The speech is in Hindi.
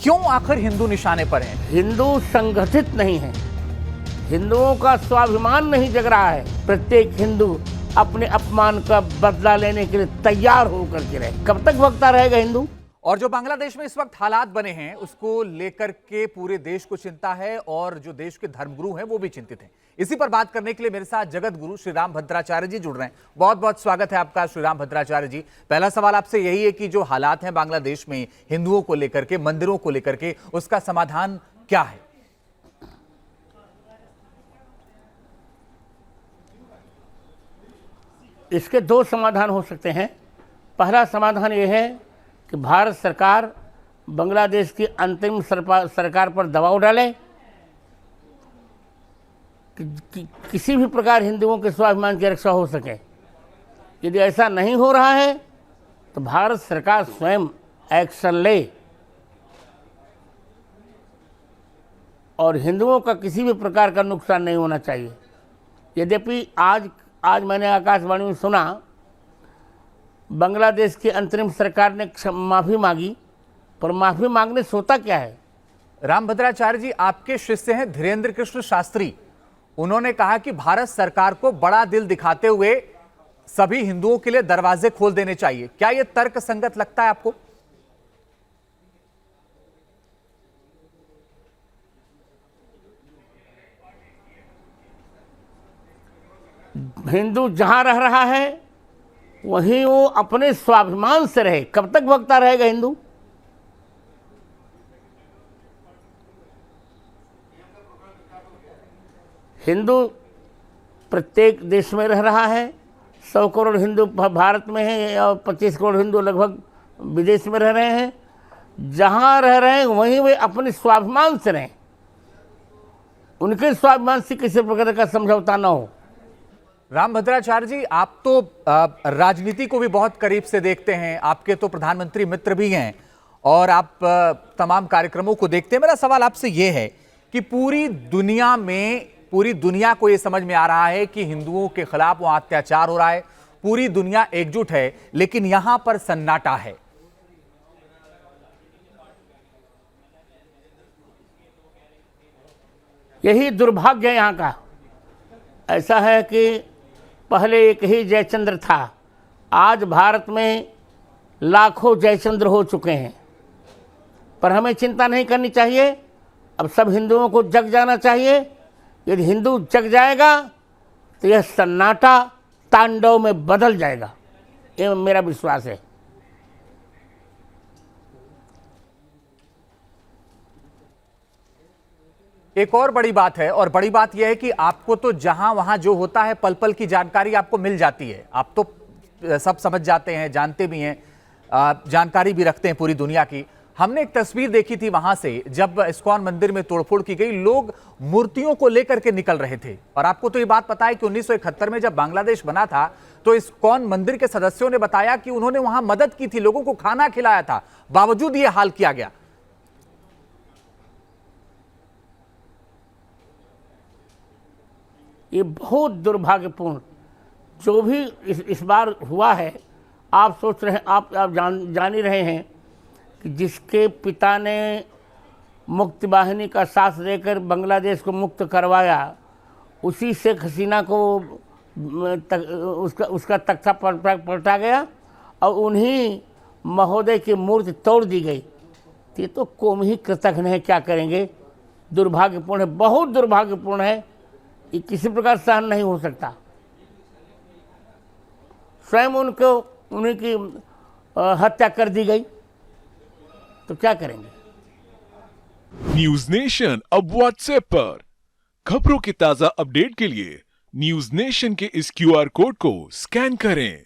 क्यों आखिर हिंदू निशाने पर हैं? हिंदू संगठित नहीं है, हिंदुओं का स्वाभिमान नहीं जग रहा है। प्रत्येक हिंदू अपने अपमान का बदला लेने के लिए तैयार होकर के रहे। कब तक भगता रहेगा हिंदू? और जो बांग्लादेश में इस वक्त हालात बने हैं उसको लेकर के पूरे देश को चिंता है और जो देश के धर्मगुरु हैं वो भी चिंतित हैं। इसी पर बात करने के लिए मेरे साथ जगत गुरु श्री राम भद्राचार्य जी जुड़ रहे हैं। बहुत बहुत स्वागत है आपका श्री राम भद्राचार्य जी। पहला सवाल आपसे यही है कि जो हालात हैं बांग्लादेश में हिंदुओं को लेकर के, मंदिरों को लेकर के, उसका समाधान क्या है? इसके दो समाधान हो सकते हैं। पहला समाधान यह है कि भारत सरकार बांग्लादेश की अंतरिम सरकार पर दबाव डाले कि किसी भी प्रकार हिंदुओं के स्वाभिमान की रक्षा हो सके। यदि ऐसा नहीं हो रहा है तो भारत सरकार स्वयं एक्शन ले और हिंदुओं का किसी भी प्रकार का नुकसान नहीं होना चाहिए। यद्यपि आज मैंने आकाशवाणी में सुना बांग्लादेश की अंतरिम सरकार ने माफ़ी मांगी, पर माफ़ी मांगने से होता क्या है? राम भद्राचार्य जी, आपके शिष्य हैं धीरेन्द्र कृष्ण शास्त्री। उन्होंने कहा कि भारत सरकार को बड़ा दिल दिखाते हुए सभी हिंदुओं के लिए दरवाजे खोल देने चाहिए। क्या यह तर्क संगत लगता है आपको? हिंदू जहां रह रहा है वहीं वो अपने स्वाभिमान से रहे। कब तक भगता रहेगा हिंदू? हिंदू प्रत्येक देश में रह रहा है। 100 करोड़ हिंदू भारत में हैं और 25 करोड़ हिंदू लगभग विदेश में रह रहे हैं। जहां रह रहे हैं वहीं वे अपने स्वाभिमान से रहें, उनके स्वाभिमान से किसी प्रकार का समझौता न हो। राम भद्राचार्य जी, आप तो राजनीति को भी बहुत करीब से देखते हैं, आपके तो प्रधानमंत्री मित्र भी हैं और आप तमाम कार्यक्रमों को देखते हैं। मेरा सवाल आपसे यह है कि पूरी दुनिया को यह समझ में आ रहा है कि हिंदुओं के खिलाफ वहां अत्याचार हो रहा है, पूरी दुनिया एकजुट है, लेकिन यहां पर सन्नाटा है। यही दुर्भाग्य है यहाँ का। ऐसा है कि पहले एक ही जयचंद्र था, आज भारत में लाखों जयचंद्र हो चुके हैं। पर हमें चिंता नहीं करनी चाहिए, अब सब हिंदुओं को जग जाना चाहिए। यदि हिंदू जग जाएगा तो यह सन्नाटा तांडव में बदल जाएगा, ये मेरा विश्वास है। एक और बड़ी बात है, और बड़ी बात यह है कि आपको तो जहां वहां जो होता है पल पल की जानकारी आपको मिल जाती है। आप तो सब समझ जाते हैं, जानते भी हैं, जानकारी भी रखते हैं पूरी दुनिया की। हमने एक तस्वीर देखी थी वहां से जब इस्कॉन मंदिर में तोड़फोड़ की गई, लोग मूर्तियों को लेकर के निकल रहे थे। और आपको तो ये बात पता है कि 1971 में जब बांग्लादेश बना था तो इस्कॉन मंदिर के सदस्यों ने बताया कि उन्होंने वहां मदद की थी, लोगों को खाना खिलाया था, बावजूद ये हाल किया गया। ये बहुत दुर्भाग्यपूर्ण जो भी इस बार हुआ है। आप सोच रहे हैं, आप जान ही रहे हैं कि जिसके पिता ने मुक्ति वाहिनी का साथ देकर बांग्लादेश को मुक्त करवाया, उसी शेख हसीना को उसका तख्ता पलटा गया और उन्हीं महोदय की मूर्ति तोड़ दी गई। ये तो कौम ही कृतघ्न है, क्या करेंगे। दुर्भाग्यपूर्ण है, बहुत दुर्भाग्यपूर्ण है। ये किसी प्रकार सहन नहीं हो सकता। स्वयं उनकी हत्या कर दी गई तो क्या करेंगे। न्यूज नेशन अब व्हाट्सएप पर खबरों के ताजा अपडेट के लिए न्यूज नेशन के इस QR कोड को स्कैन करें।